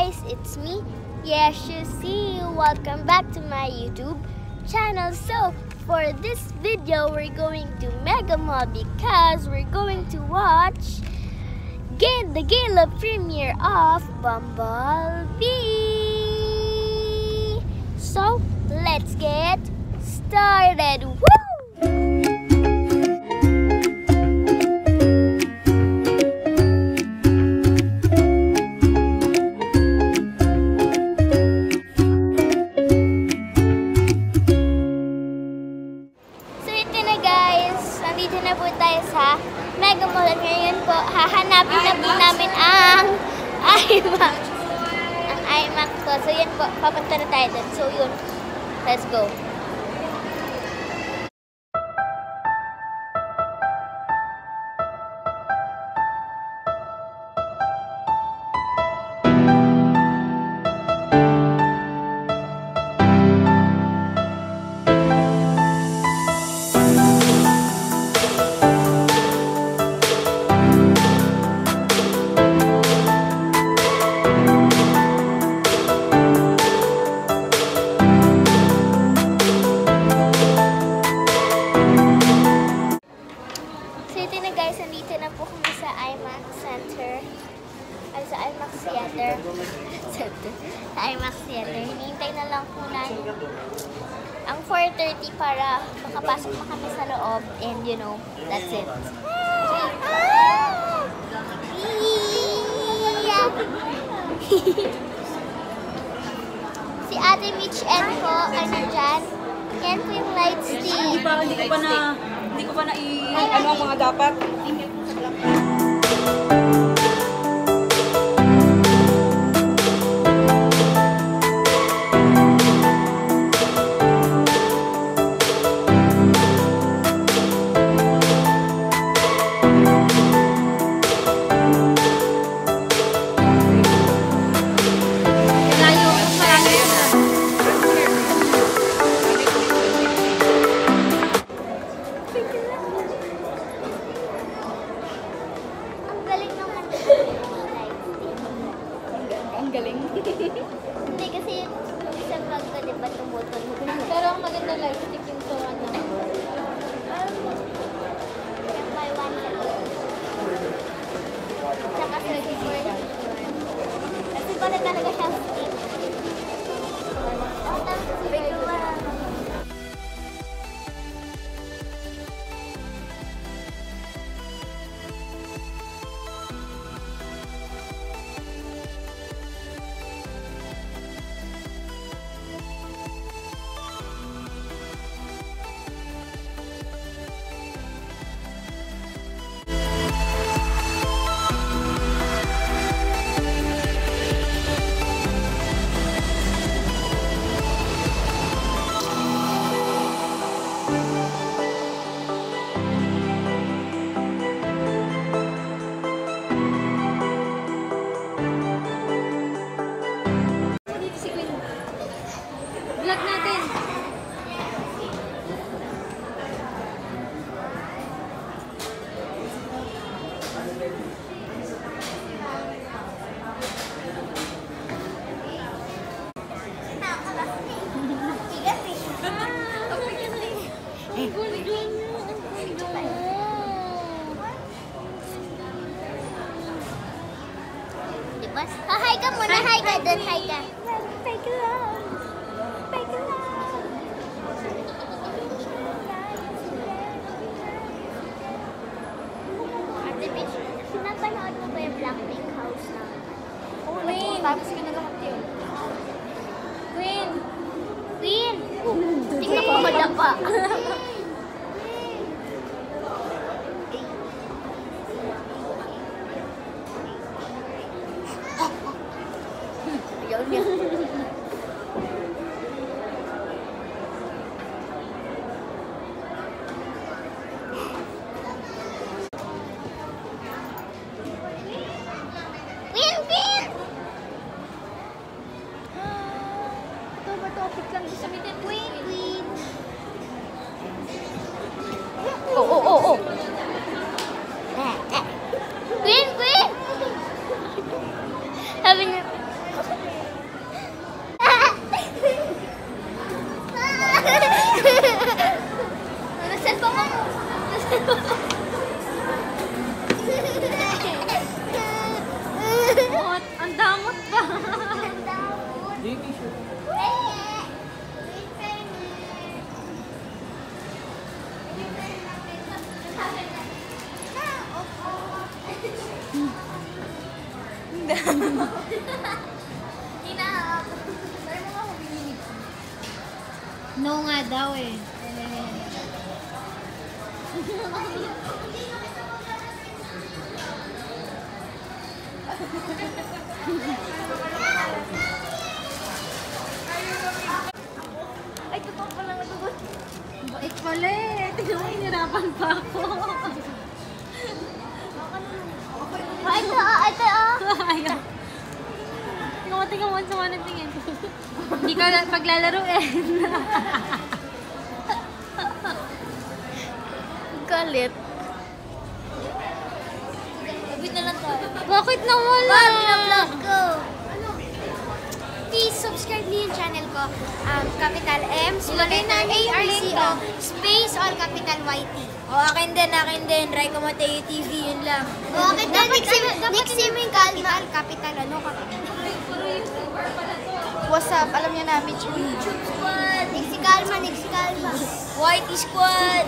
guys, it's me, Yeshusi. Welcome back to my YouTube channel. So, for this video, we're going to Mega Mall because we're going to watch the gala premiere of Bumblebee. So, let's get started. Woo! Nandito na po tayo sa Mega Mall at ngayon po hahanapin na po namin ang IMAX. Ang IMAX po. So yun po, papunta na tayo doon. So yun, let's go. Guys, nandito na po kami sa IMAX Center. Ay, sa IMAX Theater. Sa IMAX Theater. Hinihintay na lang po namin ang 4:30 para makapasok na kami sa loob. And you know, that's it. Si Ate Mitch N po, ano dyan? Yan po yung light stick. Hindi ko pa na ano ang mga dapat. Galing. Hindi kasi yung isang vlog ko, diba, tumutol. Pero ang maganda light stick yung to, ano. Yung buy one sa loob. Tsaka 34. Kasi pala talaga siya stick. Oh, tapos si Virgo. Vlog natin. Diba? Hi ka muna, hi ka doon, hi ka. Hi ka lang. Hi ka lang. Ate Bitch, sinapanood mo ba yung Blackpink House na? Oh, Queen! Tapos ka na lahat yun. Queen! Queen! Hindi ka pa madapa. Ayaw niya. Queen! Queen! Ito ba topic lang sa mitin? Queen! Queen! Oh. Queen! Queen! Sabi niya, Nasaan pa mo? Ang damot ba? No nga daw eh. Ay, totoo pala natugot. Bait pala eh. Tingnan mo, inirapan pa ako. Ay, ito, ito, Ayaw. Tingnan mo, sa mga tingin. Hindi ka lang paglalaruin. Galit. Labit na lang tayo. Bakit nawala? Pinablog ko. Please subscribe niyo yung channel ko. Capital M, Ilagay na yung link A-R-C-O, space or capital YT. O, akin din. Raiko Mateo TV, yun lang. O, akin din. Nixie mo yung capital, ano? What's up? Alam niyo namin, YouTube Squad. Nixie Calma. YT Squad!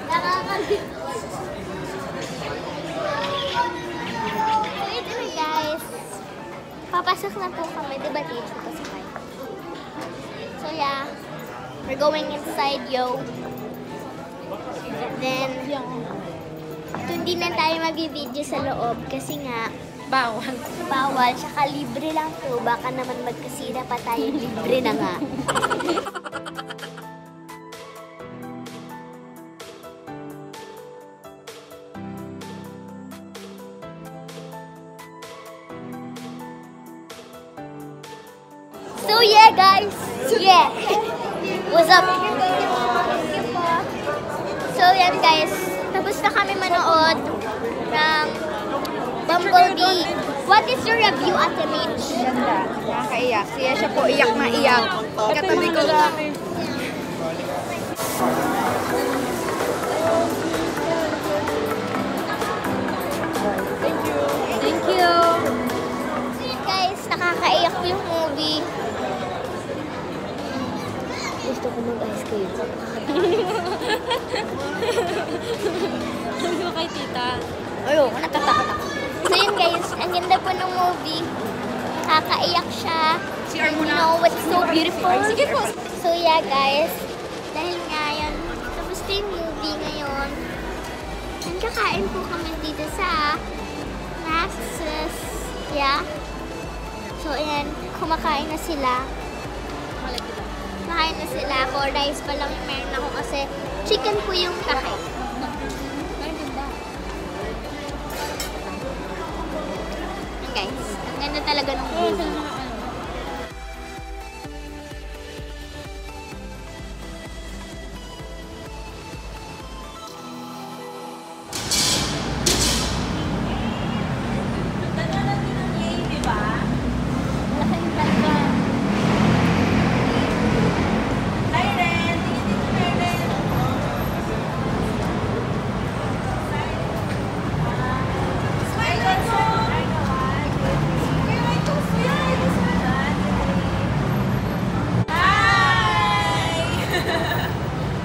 Nakakalit. So, ito na guys. Papasok na po kami. Diba teacher ko sakay? So, yeah. We're going inside, yo. Then, hindi na tayo mag-video sa loob kasi nga, Bawal. bawal. Tsaka libre lang to. Baka naman magkasira pa tayo. Libre na nga. So yeah guys, yeah. What's up? So yan guys, tapos na kami manood ng Bumblebee. What is your review, Ate Mitch? Ganda. Nakakaiyak. Siya po iyak na iyak. Katabi ko lang. Thank you. So yan guys, nakakaiyak yung movie. Gusto ko mag-ice cream. Sabi ko kay tita. Ayoko, natatakot ako. So yun guys, ang ganda po ng movie. Nakakaiyak siya. And you know what's so beautiful? Sige po. So yeah guys, dahil nga yun, tapos na yung movie ngayon. And kakain po kami dito sa Max's. Yeah. So ayan, kumakain na sila. Kumakain na sila. 4 rice pa lang yung meron ako kasi chicken po yung kakain. Guys, ang ganda talaga ng movie.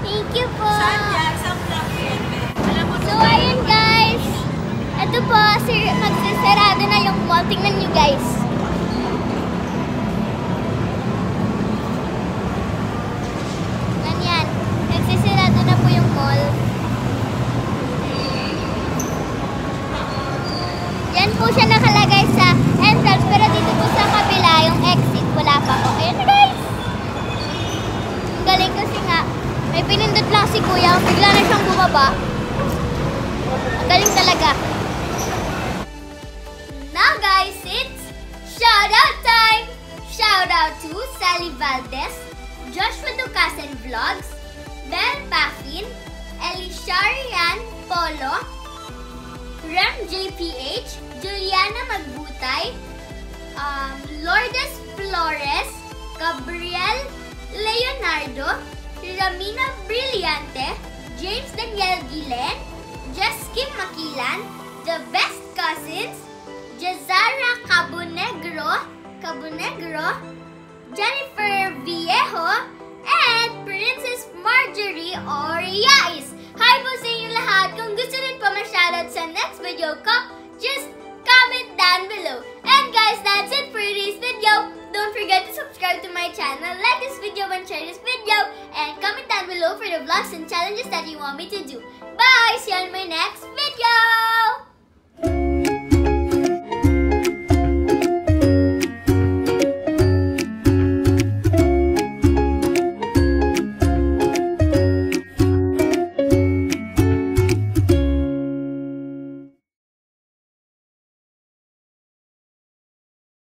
Thank you po! So, ayun guys. Ito po, magsasarado na yung mall. Tingnan nyo guys. Ganyan. Nagsasarado na po yung mall. Yan po siya nakalagay sa entrance. Pero dito po sa kabila, yung exit, wala pa po. Ayun na guys. Ang galing kasi nga, may pinindot lang si kuya, bigla na siyang bumaba. Ang galing talaga. Now guys, it's shoutout time! Shoutout to Sally Valdez, Joshua Ducasen Vlogs, Bel Pafin, Elisharian Polo, Rem JPH, Juliana Magbutay, Lourdes Flores, Gabriel Leonardo, Ramina Brillante, James Daniel Gilen, Jess Kim Makilan, The Best Cousins, Jazara Cabonegro, Jennifer Viejo, and Princess Marjorie Oriais. Hi po sa inyo lahat! Kung gusto rin po ma-shoutout sa next video ko, just comment down below. And guys, that's it for today's video. Don't forget to subscribe to my channel, like this video and share this video, and comment down below for the vlogs and challenges that you want me to do. Bye! See you on my next video!